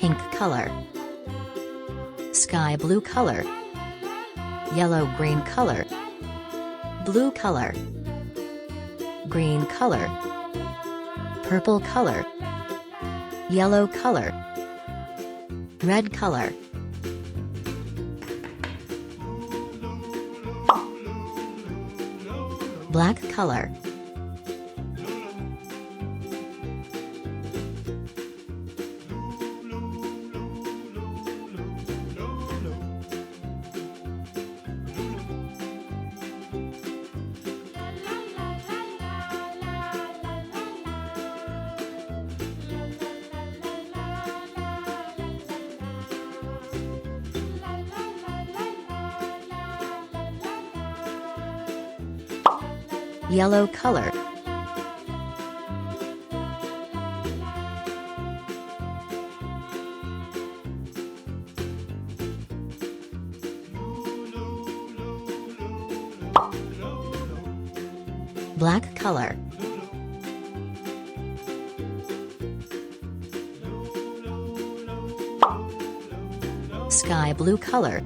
pink color, sky blue color, yellow-green color, blue color, green color, purple color, yellow color, red color, black color, yellow color, black color, sky blue color,